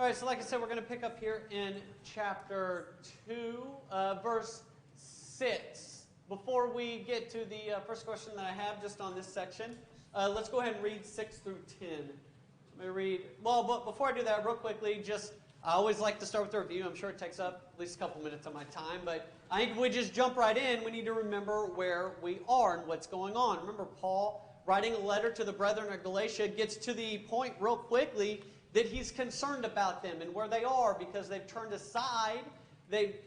All right, so like I said, we're going to pick up here in chapter 2, verse 6. Before we get to the first question that I have just on this section, let's go ahead and read 6 through 10. Let me read. Well, but before I do that, real quickly, I always like to start with a review. I'm sure it takes up at least a couple minutes of my time, but I think if we just jump right in, we need to remember where we are and what's going on. Remember, Paul, writing a letter to the brethren of Galatia, gets to the point real quickly that he's concerned about them and where they are because they've turned aside, they've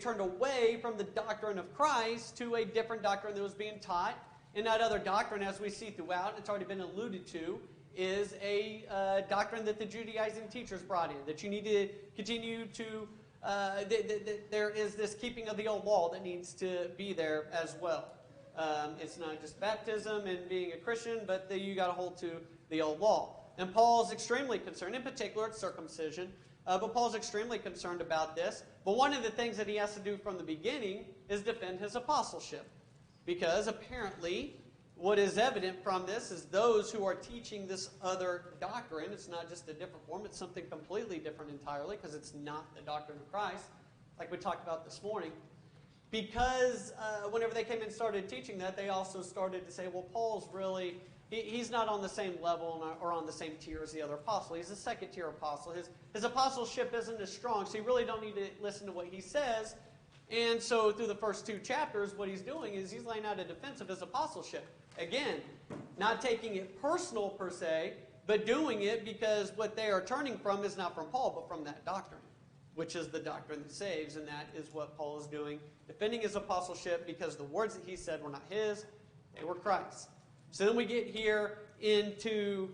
turned away from the doctrine of Christ to a different doctrine that was being taught. And that other doctrine, as we see throughout, it's already been alluded to, is a doctrine that the Judaizing teachers brought in, that you need to continue to, there is this keeping of the old law that needs to be there as well. It's not just baptism and being a Christian, but that you got to hold to the old law. And Paul's extremely concerned, in particular it's circumcision, but Paul's extremely concerned about this. But one of the things that he has to do from the beginning is defend his apostleship. Because apparently what is evident from this is those who are teaching this other doctrine, it's not just a different form, it's something completely different entirely because it's not the doctrine of Christ, like we talked about this morning. Because whenever they came and started teaching that, they also started to say, well, Paul's really, he's not on the same level or on the same tier as the other apostle. He's a second-tier apostle. His apostleship isn't as strong, so you really don't need to listen to what he says. And so through the first 2 chapters, what he's doing is he's laying out a defense of his apostleship. Again, not taking it personal per se, but doing it because what they are turning from is not from Paul, but from that doctrine, which is the doctrine that saves, and that is what Paul is doing, defending his apostleship because the words that he said were not his, they were Christ's. So then we get here into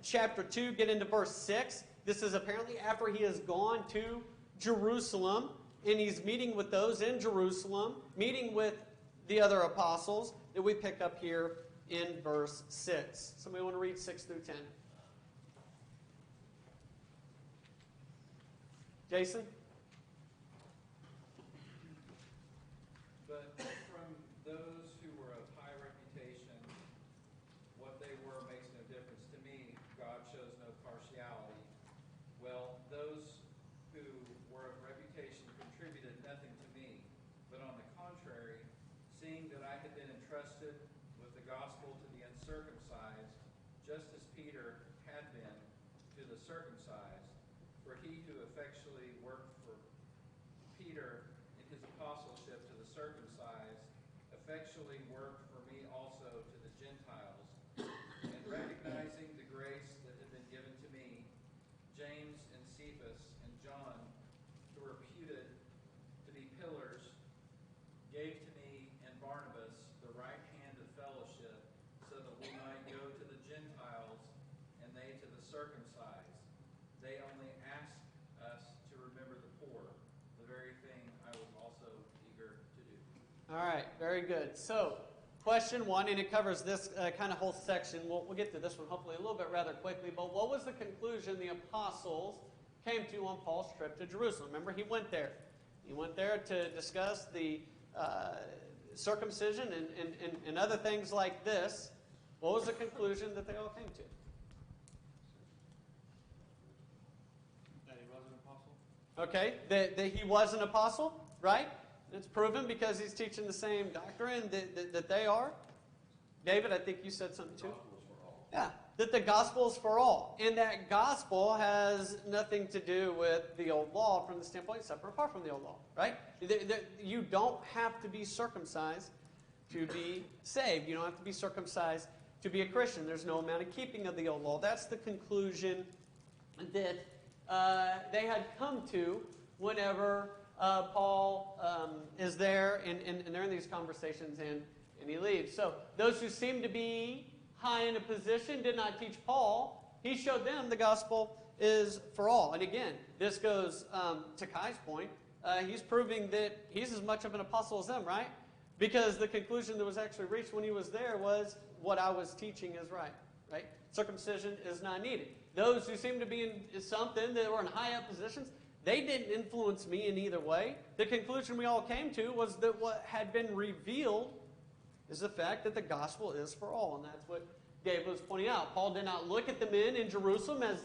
chapter 2, get into verse 6. This is apparently after he has gone to Jerusalem, and he's meeting with those in Jerusalem, meeting with the other apostles that we pick up here in verse 6. Somebody want to read 6 through 10? Jason? But from those who were of high reputation, what they were makes no difference to me. God shows no partiality. Well, those who were of reputation contributed nothing to me, but on the contrary, seeing that I had been entrusted with the gospel to the uncircumcised, just as Peter had been to the circumcised, for he who effectually worked for Peter in his apostleship to the circumcised, effectually worked for me also to the Gentiles, and recognizing the grace that had been given to me, James and Cephas and John, who were reputed to be pillars, gave to me and Barnabas the right hand of fellowship, so that we might go to the Gentiles and they to the circumcised. They only asked us to remember the poor, the very thing I was also eager to do. All right, very good. So, question 1, and it covers this kind of whole section. We'll get to this one hopefully a little bit rather quickly, but what was the conclusion the apostles came to on Paul's trip to Jerusalem? Remember, he went there. He went there to discuss the circumcision and other things like this. What was the conclusion that they all came to? That he was an apostle? Okay, that he was an apostle, right? It's proven because he's teaching the same doctrine that they are. David, I think you said something too. Yeah, that the gospel is for all. And that gospel has nothing to do with the old law from the standpoint separate apart from the old law, right? You don't have to be circumcised to be saved. You don't have to be circumcised to be a Christian. There's no amount of keeping of the old law. That's the conclusion that they had come to whenever Paul is there and they're in these conversations and he leaves. So those who seem to be high in a position did not teach Paul. He showed them the gospel is for all. And again, this goes to Kai's point. He's proving that he's as much of an apostle as them, right? Because the conclusion that was actually reached when he was there was what I was teaching is right? Circumcision is not needed. Those who seem to be in something that were in high up positions, they didn't influence me in either way. The conclusion we all came to was that what had been revealed is the fact that the gospel is for all. And that's what David was pointing out. Paul did not look at the men in Jerusalem as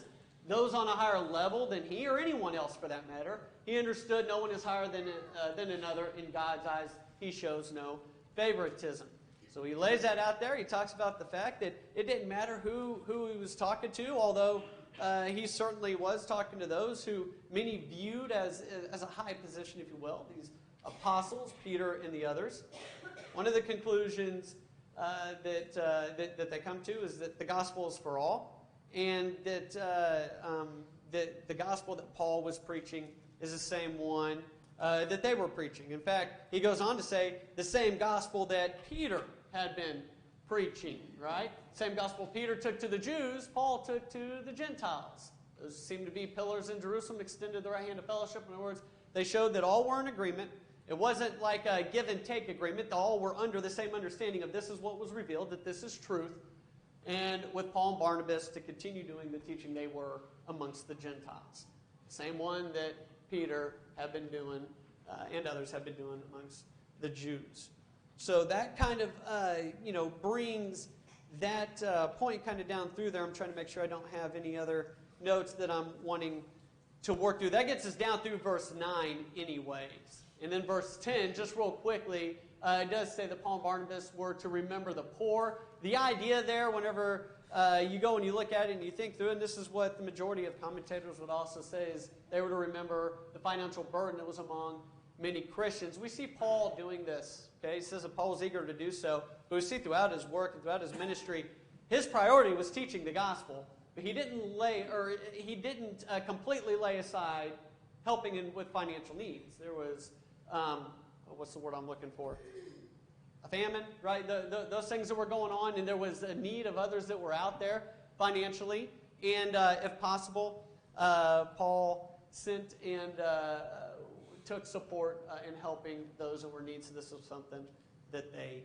those on a higher level than he, or anyone else for that matter. He understood no one is higher than another. In God's eyes, he shows no favoritism. So he lays that out there. He talks about the fact that it didn't matter who he was talking to, although he certainly was talking to those who many viewed as a high position, if you will, these apostles, Peter and the others. One of the conclusions that they come to is that the gospel is for all, and that the gospel that Paul was preaching is the same one that they were preaching. In fact, he goes on to say the same gospel that Peter had been preaching, right? Same gospel Peter took to the Jews, Paul took to the Gentiles. Those seemed to be pillars in Jerusalem, extended the right hand of fellowship. In other words, they showed that all were in agreement. It wasn't like a give and take agreement. All were under the same understanding of this is what was revealed, that this is truth. And with Paul and Barnabas to continue doing the teaching they were amongst the Gentiles. Same one that Peter had been doing and others have been doing amongst the Jews. So that kind of, brings that point kind of down through there. I'm trying to make sure I don't have any other notes that I'm wanting to work through. That gets us down through verse 9 anyways. And then verse 10, just real quickly, it does say that Paul and Barnabas were to remember the poor. The idea there, whenever you go and you look at it and you think through it, and this is what the majority of commentators would also say, is they were to remember the financial burden that was among many Christians. We see Paul doing this. Okay, he says that Paul's eager to do so, but we see throughout his work and throughout his ministry, his priority was teaching the gospel, but he didn't completely lay aside helping with financial needs. There was, what's the word I'm looking for? A famine, right? Those things that were going on, and there was a need of others that were out there financially, and if possible, Paul sent and took support in helping those that were in need. So this was something that they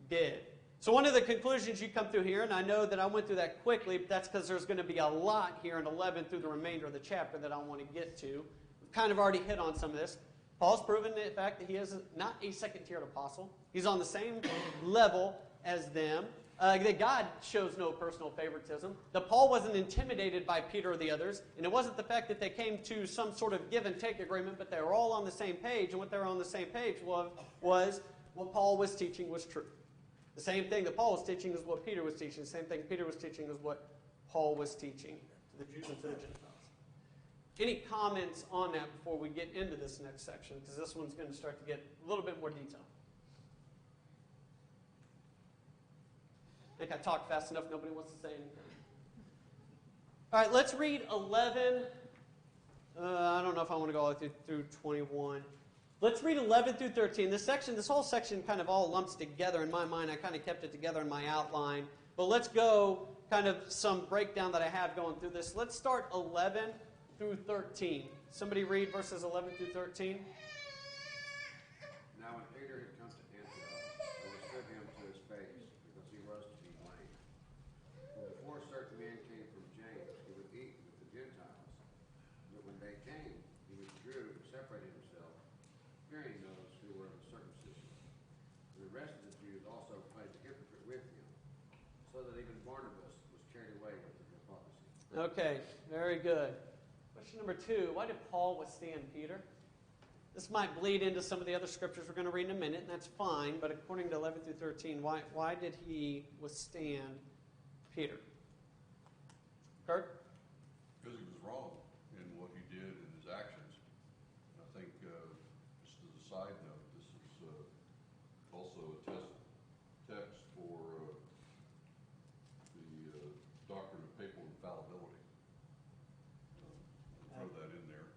did. So one of the conclusions you come through here, and I know that I went through that quickly, but that's because there's going to be a lot here in 11 through the remainder of the chapter that I want to get to. We've kind of already hit on some of this. Paul's proven the fact that he is not a second-tiered apostle. He's on the same level as them. That God shows no personal favoritism. That Paul wasn't intimidated by Peter or the others. And it wasn't the fact that they came to some sort of give-and-take agreement, but they were all on the same page. And what they were on the same page was what Paul was teaching was true. The same thing that Paul was teaching is what Peter was teaching. The same thing Peter was teaching is what Paul was teaching to the Jews and to the Gentiles. Any comments on that before we get into this next section? Because this one's going to start to get a little bit more detailed. I think I talked fast enough. Nobody wants to say anything. All right, let's read 11. I don't know if I want to go all the way through 21. Let's read 11 through 13. This whole section kind of all lumps together in my mind. I kind of kept it together in my outline. But let's go kind of some breakdown that I have going through this. Let's start 11 through 13. Somebody read verses 11 through 13. Now when Peter had come to Antioch, they withstood him to his face, because he was to be blamed. For before certain men came from James, he would eat with the Gentiles. But when they came, he withdrew and separated himself, fearing those who were of the circumcision. And the rest of the Jews also played the hypocrite with him, so that even Barnabas was carried away with the hypocrisy. Okay, very good. Question number 2, why did Paul withstand Peter? This might bleed into some of the other scriptures we're going to read in a minute, and that's fine, but according to 11 through 13, why did he withstand Peter? Kurt? Because he was wrong in what he did in his actions. I think, just as a side note, this is also a text for the doctrine of papal infallibility. Throw that in there,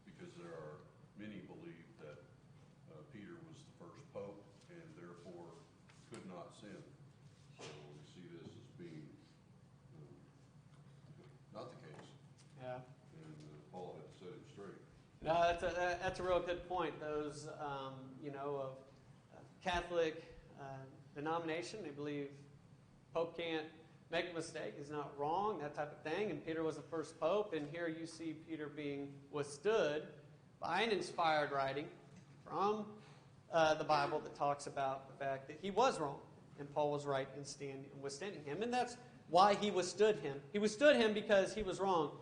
because there are many believe that Peter was the first pope and therefore could not sin. So we see this as being not the case. Yeah. And Paul had to set it straight. No, that's a real good point. Those, of Catholic denomination, they believe Pope can't make a mistake, he's not wrong, that type of thing. And Peter was the first pope, and here you see Peter being withstood by an inspired writing from the Bible that talks about the fact that he was wrong, and Paul was right in withstanding him. And that's why he withstood him. He withstood him because he was wrong.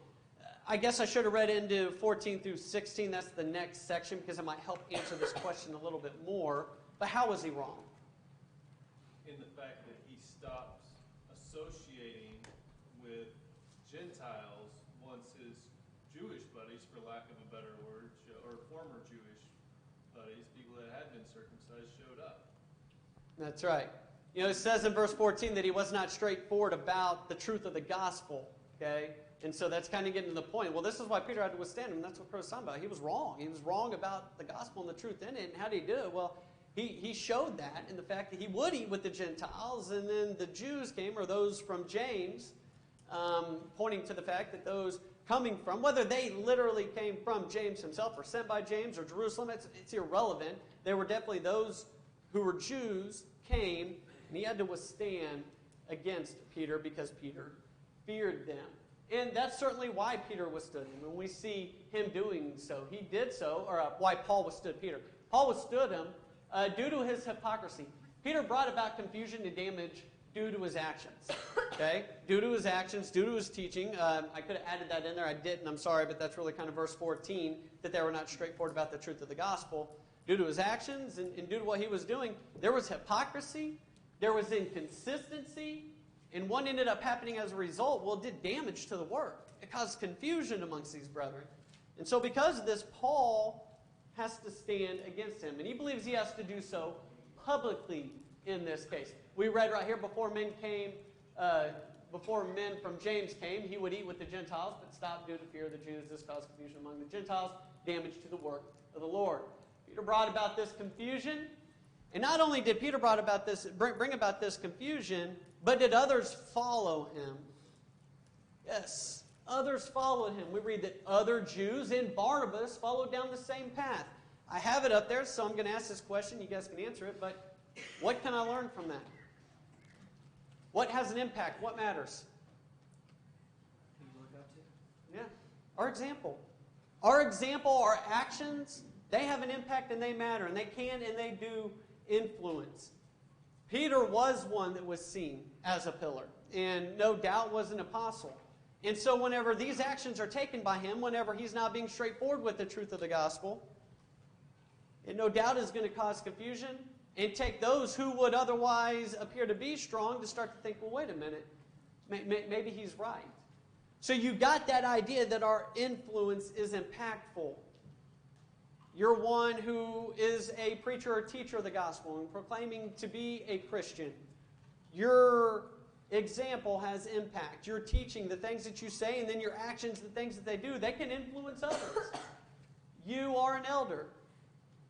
I guess I should have read into 14 through 16. That's the next section because it might help answer this question a little bit more. But how was he wrong? In the fact that he stopped associating with Gentiles once his Jewish buddies, for lack of a better word, or former Jewish buddies, people that had been circumcised, showed up. That's right. You know, it says in verse 14 that he was not straightforward about the truth of the gospel, okay? And so that's kind of getting to the point. Well, this is why Peter had to withstand him. That's what Crow's talking about. He was wrong. He was wrong about the gospel and the truth in it. And how did he do it? Well, he showed that in the fact that he would eat with the Gentiles, and then the Jews came, or those from James, pointing to the fact that those coming from, whether they literally came from James himself or sent by James or Jerusalem, it's irrelevant. They were definitely those who were Jews came, and he had to withstand against Peter because Peter feared them. And that's certainly why Peter withstood him. When we see him doing so, he did so, or why Paul withstood Peter. Paul withstood him due to his hypocrisy. Peter brought about confusion and damage due to his actions. Okay? Due to his actions, due to his teaching. I could have added that in there. I didn't. I'm sorry, but that's really kind of verse 14, that they were not straightforward about the truth of the gospel. Due to his actions and due to what he was doing, there was hypocrisy, there was inconsistency, and what ended up happening as a result, well, it did damage to the work. It caused confusion amongst these brethren. And so because of this, Paul has to stand against him. And he believes he has to do so publicly in this case. We read right here, before men from James came, he would eat with the Gentiles, but stopped due to fear of the Jews. This caused confusion among the Gentiles, damage to the work of the Lord. Peter brought about this confusion. And not only did Peter bring about this confusion, but did others follow him? Yes, others followed him. We read that other Jews and Barnabas followed down the same path. I have it up there, so I'm going to ask this question. You guys can answer it, but what can I learn from that? What has an impact? What matters? Who you look up to? Yeah, our example. Our example, our actions, they have an impact and they matter, and they can and they do influence. Peter was one that was seen as a pillar, and no doubt was an apostle. And so whenever these actions are taken by him, whenever he's not being straightforward with the truth of the gospel, it no doubt is going to cause confusion and take those who would otherwise appear to be strong to start to think, well, wait a minute, maybe he's right. So you got that idea that our influence is impactful. You're one who is a preacher or teacher of the gospel and proclaiming to be a Christian. Your example has impact. Your teaching, the things that you say, and then your actions, the things that they do, they can influence others. You are an elder.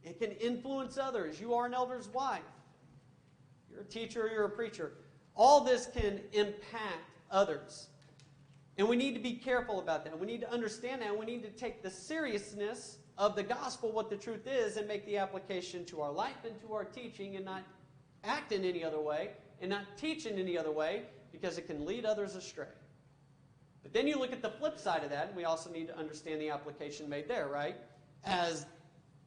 It can influence others. You are an elder's wife. You're a teacher, you're a preacher. All this can impact others. And we need to be careful about that. We need to understand that. We need to take the seriousness of the gospel, what the truth is, and make the application to our life and to our teaching, and not act in any other way and not teach in any other way, because it can lead others astray. But then you look at the flip side of that, and we also need to understand the application made there, right? As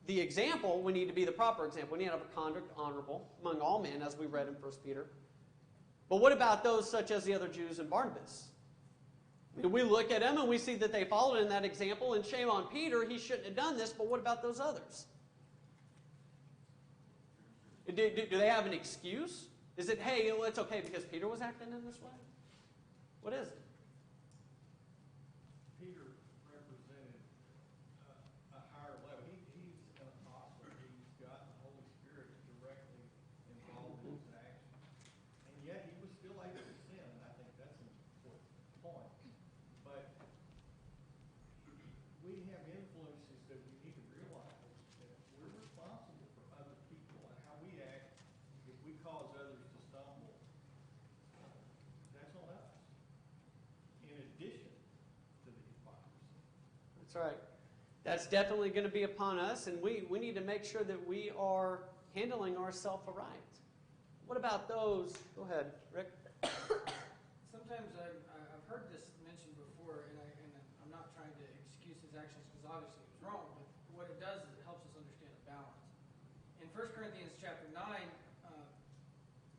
the example, we need to be the proper example. We need to have a conduct honorable among all men, as we read in 1 Peter. But what about those such as the other Jews and Barnabas? We look at them and we see that they followed in that example, and shame on Peter, he shouldn't have done this, but what about those others? Do they have an excuse? Is it, hey, it's okay because Peter was acting in this way? What is it? Peter represented a higher level. He's an apostle. He's got the Holy Spirit directly involved in his actions. And yet he was still able to sin. I think that's an important point. But we have influences that we need to realize that we're responsible for other people and how we act. If we cause others to stumble, that's on us. In addition to the hypocrisy. That's right. That's definitely going to be upon us, and we need to make sure that we are handling ourselves aright. What about those? Go ahead, Rick. Sometimes I've heard this mentioned before, and I'm not trying to excuse his actions because obviously it was wrong, but what it does is it helps us understand a balance. In 1 Corinthians chapter 9,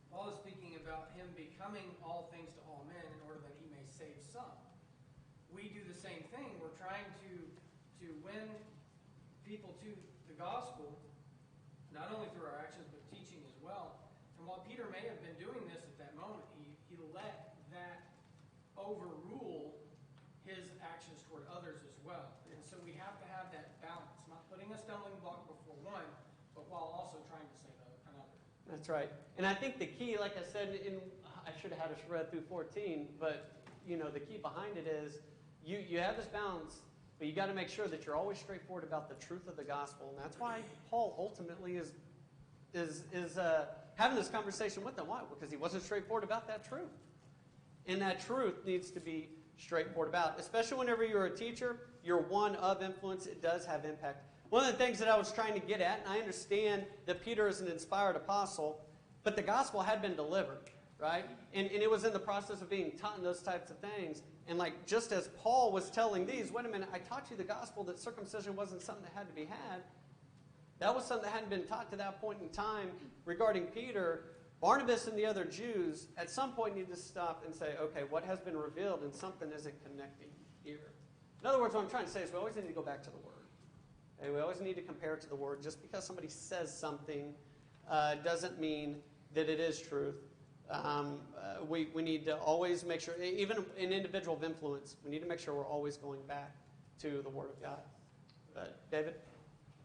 Paul is speaking about him becoming all things to all men in we do the same thing. We're trying to win people to the gospel, not only through our actions, but teaching as well. And while Peter may have been doing this at that moment, he let that overrule his actions toward others as well. And so we have to have that balance, not putting a stumbling block before one, but while also trying to save another. That's right. And I think the key, like I said, I should have had us read through 14, but the key behind it is you have this balance, but you got to make sure that you're always straightforward about the truth of the gospel. And that's why Paul ultimately is having this conversation with them. Why? Because he wasn't straightforward about that truth. And that truth needs to be straightforward about, especially whenever you're a teacher, you're one of influence. It does have impact. One of the things that I was trying to get at, and I understand that Peter is an inspired apostle, but the gospel had been delivered, right? And it was in the process of being taught and those types of things. And just as Paul was telling these, wait a minute, I taught you the gospel that circumcision wasn't something that had to be had. That was something that hadn't been taught to that point in time regarding Peter. Barnabas and the other Jews at some point need to stop and say, okay, what has been revealed and something isn't connecting here. In other words, what I'm trying to say is we always need to go back to the Word. Okay? We always need to compare it to the Word. Just because somebody says something doesn't mean that it is truth. We need to always make sure, even an individual of influence, we need to make sure we're always going back to the Word of God. David?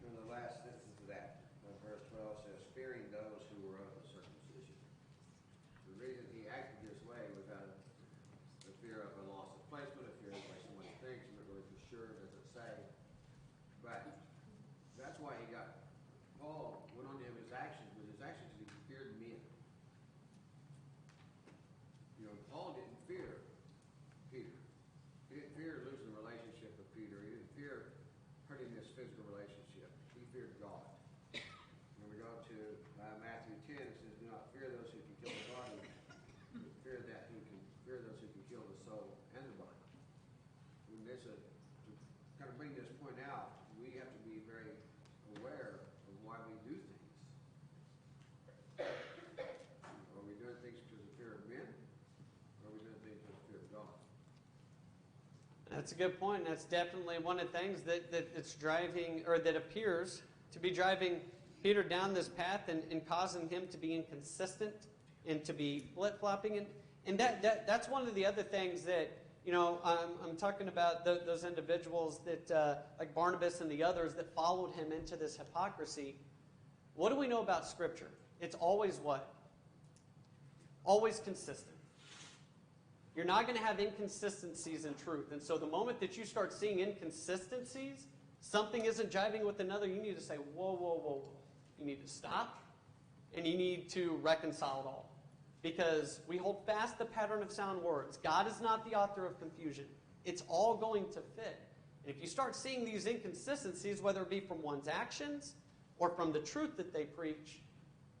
In the last sentence of that, verse 12 says, fearing those who were of the circumcision. The reason he acted this way was out of the fear of a loss of placement, a fear of the way someone thinks, not really for sure, doesn't say. But that's why Paul went on to his actions, but his actions he feared men. Paul didn't fear Peter. He didn't fear losing the relationship with Peter. He didn't fear hurting this physical relationship. He feared God. When we go to Matthew 10, it says, do not fear those who can kill the body, but fear those who can kill the soul and the body. And to kind of bring this point out, we have to be very aware of why we do things. Are we doing things because of fear of men? Or are we doing things because of fear of God? That's a good point. That's definitely one of the things that it's driving, or that appears to be driving Peter down this path and causing him to be inconsistent and to be flip-flopping. And that's one of the other things that, I'm talking about those individuals that, like Barnabas and the others, that followed him into this hypocrisy. What do we know about Scripture? It's always what? Always consistent. You're not going to have inconsistencies in truth. And so the moment that you start seeing inconsistencies, something isn't jiving with another, you need to say, whoa, whoa, whoa, whoa. You need to stop, and you need to reconcile it all. Because we hold fast the pattern of sound words. God is not the author of confusion. It's all going to fit. And if you start seeing these inconsistencies, whether it be from one's actions or from the truth that they preach,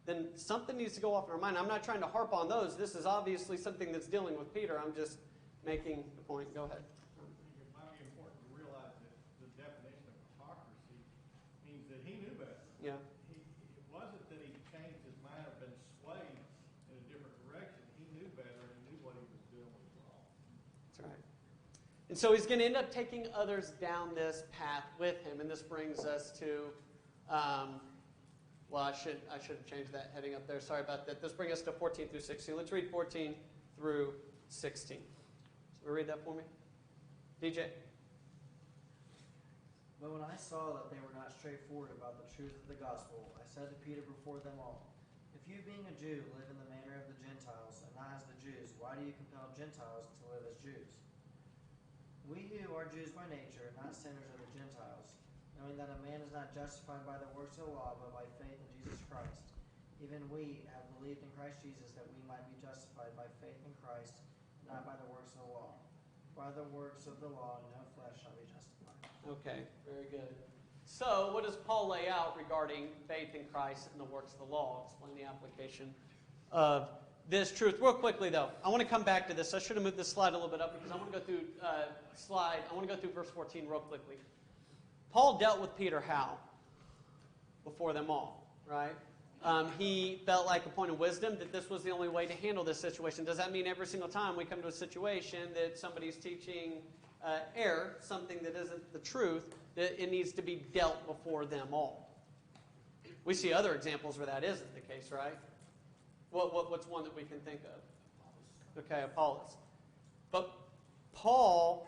then something needs to go off in our mind. I'm not trying to harp on those. This is obviously something that's dealing with Peter. I'm just making the point. Go ahead. It might be important to realize that the definition of hypocrisy means that he knew better. Yeah. It wasn't that he changed his mind or been swayed in a different direction. He knew better and he knew what he was doing was wrong. That's right. And so he's going to end up taking others down this path with him. And this brings us to... I should have changed that heading up there. Sorry about that. This brings us to 14 through 16. Let's read 14 through 16. So read that for me. DJ. But when I saw that they were not straightforward about the truth of the gospel, I said to Peter before them all, if you being a Jew live in the manner of the Gentiles and not as the Jews, why do you compel Gentiles to live as Jews? We who are Jews by nature, not sinners of the Gentiles, knowing that a man is not justified by the works of the law, but by faith in Jesus Christ. Even we have believed in Christ Jesus that we might be justified by faith in Christ, not by the works of the law. By the works of the law, no flesh shall be justified. Okay, very good. So, what does Paul lay out regarding faith in Christ and the works of the law? Explain the application of this truth. Real quickly, though, I want to come back to this. I should have moved this slide a little bit up because I want to go through verse 14 real quickly. Paul dealt with Peter how? Before them all, right? He felt like a point of wisdom that this was the only way to handle this situation. Does that mean every single time we come to a situation that somebody's teaching error, something that isn't the truth, that it needs to be dealt before them all. We see other examples where that isn't the case, right? What's one that we can think of? Okay, Apollos. But Paul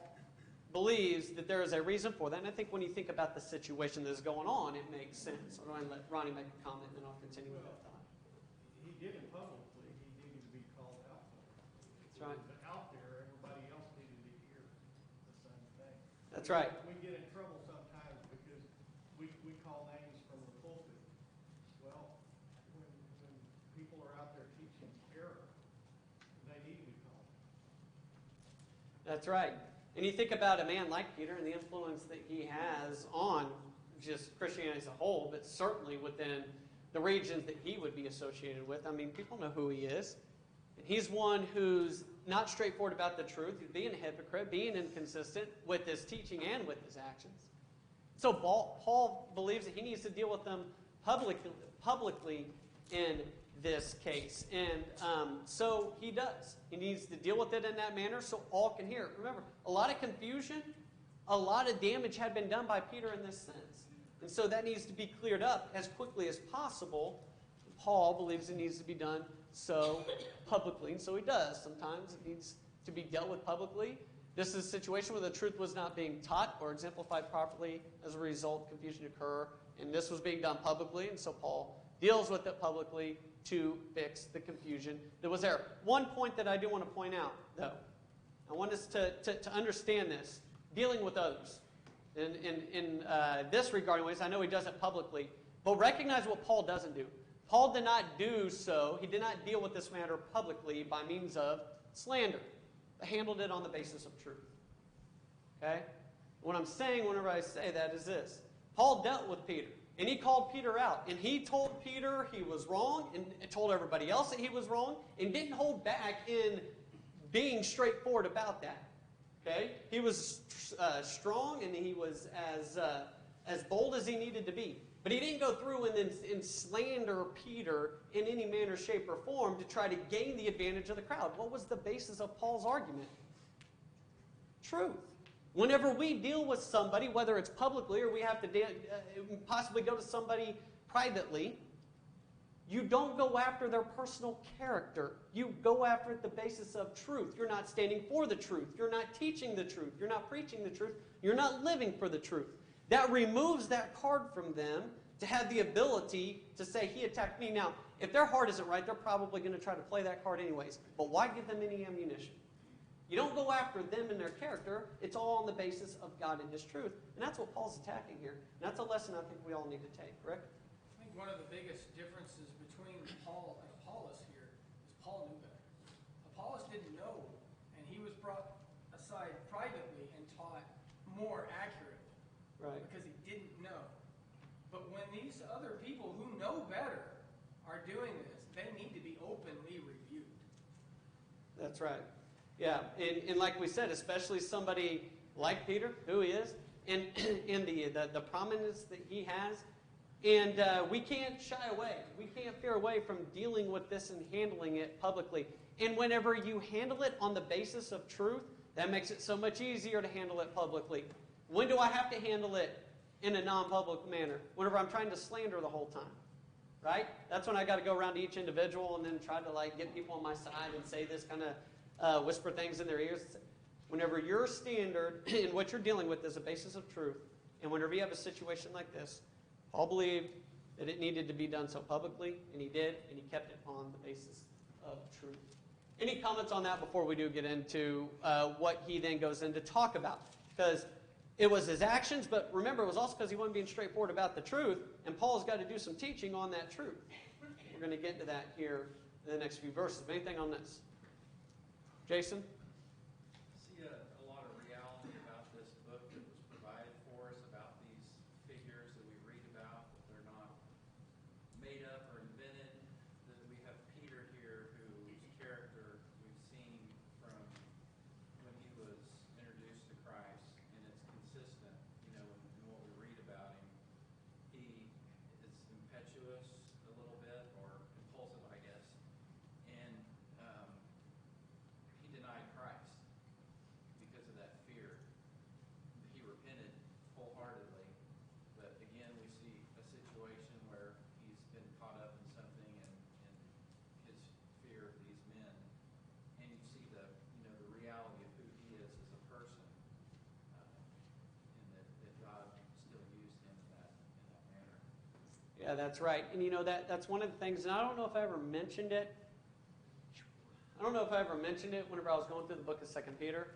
believes that there is a reason for that, and I think when you think about the situation that is going on, it makes sense. I'm going to let Ronnie make a comment, and then I'll continue with that thought. He did it publicly. He needed to be called out for it. That's right. But out there, everybody else needed to hear the same thing. That's right. We get in trouble sometimes because we call names from the pulpit. Well, when people are out there teaching error, they need to be called. That's right. And you think about a man like Peter and the influence that he has on just Christianity as a whole, but certainly within the regions that he would be associated with. I mean, people know who he is. And he's one who's not straightforward about the truth, being a hypocrite, being inconsistent with his teaching and with his actions. So Paul believes that he needs to deal with them publicly in this case. And so he does. He needs to deal with it in that manner so all can hear it. Remember, a lot of confusion, a lot of damage had been done by Peter in this sense. And so that needs to be cleared up as quickly as possible. Paul believes it needs to be done so publicly, and so he does. Sometimes it needs to be dealt with publicly. This is a situation where the truth was not being taught or exemplified properly. As a result, confusion occurred, and this was being done publicly, and so Paul deals with it publicly to fix the confusion that was there. One point that I do want to point out, though, I want us to understand this, dealing with others. In this regarding ways, I know he does it publicly, but recognize what Paul doesn't do. Paul did not do so, he did not deal with this matter publicly by means of slander, but handled it on the basis of truth. Okay? What I'm saying whenever I say that is this. Paul dealt with Peter. And he called Peter out. And he told Peter he was wrong and told everybody else that he was wrong and didn't hold back in being straightforward about that. Okay? He was strong and he was as bold as he needed to be. But he didn't go through and slander Peter in any manner, shape, or form to try to gain the advantage of the crowd. What was the basis of Paul's argument? Truth. Whenever we deal with somebody, whether it's publicly or we have to possibly go to somebody privately, you don't go after their personal character. You go after it the basis of truth. You're not standing for the truth. You're not teaching the truth. You're not preaching the truth. You're not living for the truth. That removes that card from them to have the ability to say, he attacked me. Now, if their heart isn't right, they're probably going to try to play that card anyways. But why give them any ammunition? You don't go after them and their character. It's all on the basis of God and His truth. And that's what Paul's attacking here. And that's a lesson I think we all need to take, correct? I think one of the biggest differences between Paul and Apollos here is Paul knew better. Apollos didn't know, and he was brought aside privately and taught more accurately. Right. Because he didn't know. But when these other people who know better are doing this, they need to be openly rebuked. That's right. Yeah, and like we said, especially somebody like Peter, who he is, and in the prominence that he has, and we can't shy away. We can't veer away from dealing with this and handling it publicly. And whenever you handle it on the basis of truth, that makes it so much easier to handle it publicly. When do I have to handle it in a non-public manner? Whenever I'm trying to slander the whole time, right? That's when I got to go around to each individual and then try to get people on my side and say this kind of whisper things in their ears. Whenever your standard and what you're dealing with is a basis of truth, and whenever you have a situation like this, Paul believed that it needed to be done so publicly, and he did, and he kept it on the basis of truth. Any comments on that before we do get into what he then goes in to talk about? Because it was his actions, but remember, it was also because he wasn't being straightforward about the truth, and Paul's got to do some teaching on that truth. We're going to get into that here in the next few verses. Anything on this? Jason? I see a lot of reality about this book that was provided for us, about these figures that we read about, that they're not made up or invented, that we have Peter here whose character we've seen from when he was introduced to Christ, and it's consistent, in what we read about him. He is impetuous a little bit, or impulsive, I guess, and he denied situation where he's been caught up in something and his fear of these men, and you see the reality of who he is as a person, and that God still used him in that manner. Yeah, that's right. And that's one of the things, and I don't know if I ever mentioned it. Whenever I was going through the book of 2 Peter.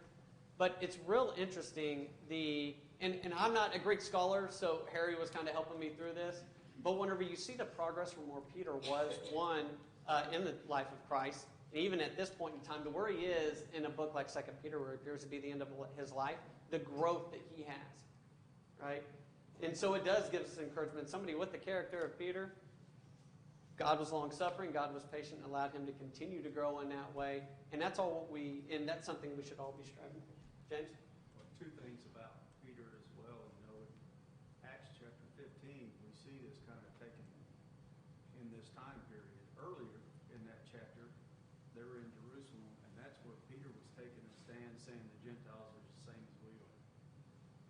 But it's real interesting, and I'm not a Greek scholar, so Harry was kind of helping me through this. But whenever you see the progress from where Peter was, in the life of Christ, and even at this point in time, to where he is in a book like 2 Peter, where it appears to be the end of his life, the growth that he has, right? And so it does give us encouragement. Somebody with the character of Peter, God was long-suffering, God was patient, and allowed him to continue to grow in that way. And that's that's something we should all be striving for. James? Well, two things about Peter as well. In Acts chapter 15, we see this kind of taken in this time period. Earlier in that chapter, they were in Jerusalem, and that's where Peter was taking a stand saying the Gentiles are the same as we are.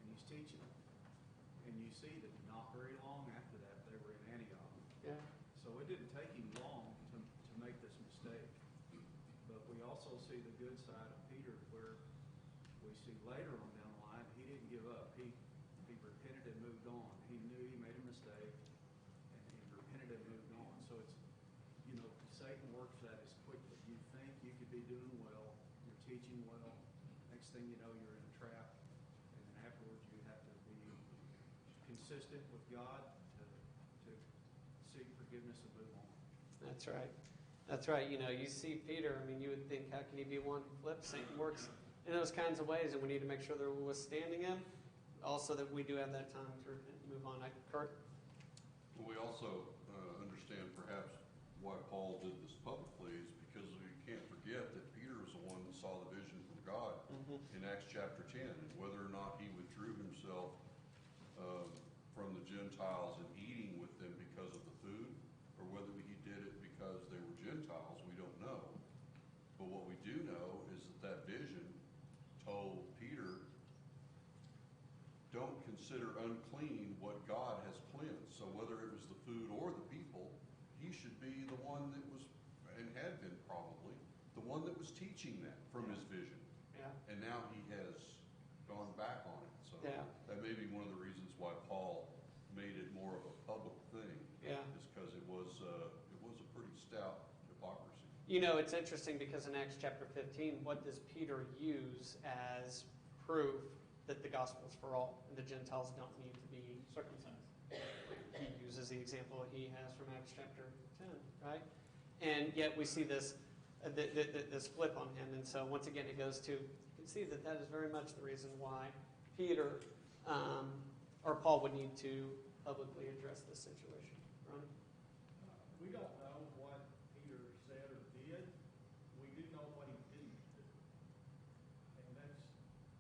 And he's teaching them. And you see that not very long after that, they were in Antioch. Yeah. So it didn't take him long to make this mistake. But we also see the good side of Peter, where we see later on down the line, he didn't give up. He repented and moved on. He knew he made a mistake, and he repented and moved on. So it's, Satan works that as quickly. You think you could be doing well, you're teaching well, next thing you know, you're in a trap, and then afterwards you have to be consistent with God to seek forgiveness and move on. That's right. That's right. You see Peter, you would think, how can he be one who flips? Satan works in those kinds of ways, and we need to make sure that we're withstanding him. Also that we do have that time to move on. Kurt? Well, we also understand perhaps why Paul did this publicly is because we can't forget that Peter was the one that saw the vision from God in Acts chapter 10, and whether or not he withdrew himself from the Gentiles and eating with them because of the food, or whether he did it because they were Gentiles, we don't know. But what we do know is that vision told Peter, don't consider unclean what God has cleansed. So whether it was the food or the people, he should be the one that was, and had been probably, the one that was teaching that from his vision. Yeah. And now he has gone back on it. So Yeah. that may be one of the reasons why Paul made it more of a public thing. Yeah. Is because it was a pretty stout hypocrisy. It's interesting because in Acts chapter 15, what does Peter use as proof that the gospel is for all and the Gentiles don't need to be circumcised? He uses the example he has from Acts chapter 10, right? And yet we see this flip on him. And so once again, it goes to, you can see that is very much the reason why Peter or Paul would need to publicly address this situation. Ronnie? We don't know what Peter said or did. We do know what he didn't do. And that's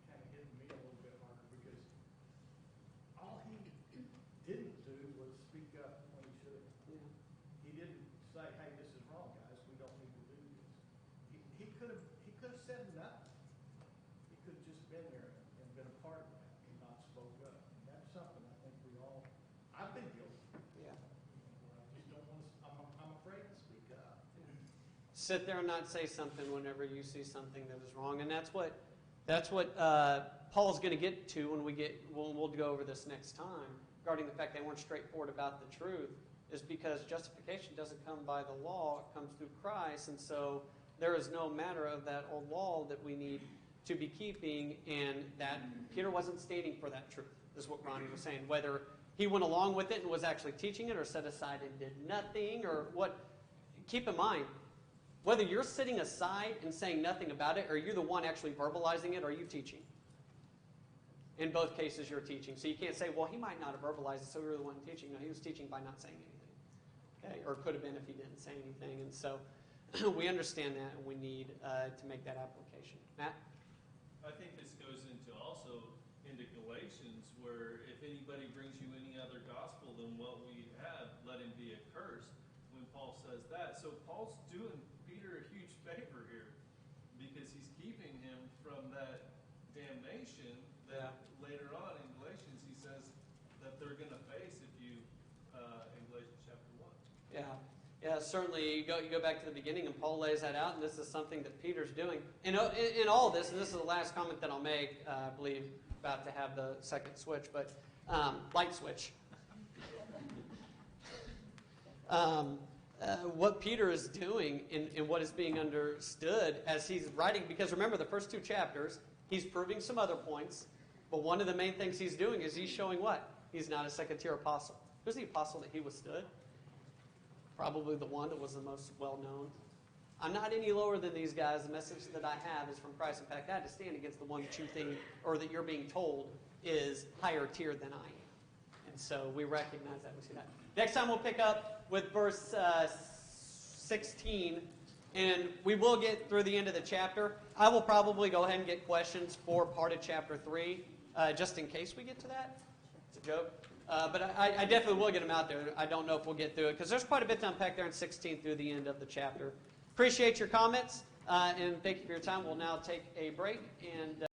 kind of hitting me a little bit harder because all he didn't do was speak up when he should have. Yeah. He didn't say, hey, this is wrong, guys. We don't need to do this. He could have said nothing. He could have just been there and been a part of that and not spoke up. And that's something I think I've been guilty. Yeah. I just don't want to, I'm afraid to speak up. Sit there and not say something whenever you see something that is wrong, and that's what Paul's going to get to when we'll go over this next time regarding the fact they weren't straightforward about the truth, is because justification doesn't come by the law; it comes through Christ, and so there is no matter of that old law that we need to be keeping, and that Peter wasn't standing for that truth. Is what Ronnie was saying. Whether he went along with it and was actually teaching it, or set aside and did nothing, or what. Keep in mind, whether you're sitting aside and saying nothing about it, or you're the one actually verbalizing it, are you teaching? In both cases, you're teaching. So you can't say, well, he might not have verbalized it, so we were the one teaching. No, he was teaching by not saying anything. Okay? Or it could have been if he didn't say anything. And so we understand that, and we need to make that application. Matt? I think this goes into also into Galatians, where if anybody brings you any other gospel than what we have, let him be accursed, when Paul says that. So Paul's doing Peter a huge favor here, because he's keeping him from that damnation that later on in Galatians he says that they're going to face if you Yeah, certainly. You go back to the beginning, and Paul lays that out, and this is something that Peter's doing. In all this, and this is the last comment that I'll make, I believe, about to have the second switch, but light switch. What Peter is doing in what is being understood as he's writing, because remember, the first 2 chapters, he's proving some other points, but one of the main things he's doing is he's showing what? He's not a second-tier apostle. Who's the apostle that he withstood? Probably the one that was the most well-known. I'm not any lower than these guys. The message that I have is from Christ. In fact, I had to stand against the one that you think, or that you're being told, is higher tier than I am. And so we recognize that. We see that. Next time we'll pick up with verse 16, and we will get through the end of the chapter. I will probably go ahead and get questions for part of chapter 3, just in case we get to that. It's a joke. But I definitely will get them out there. I don't know if we'll get through it, because there's quite a bit to unpack there in 16 through the end of the chapter. Appreciate your comments, and thank you for your time. We'll now take a break, and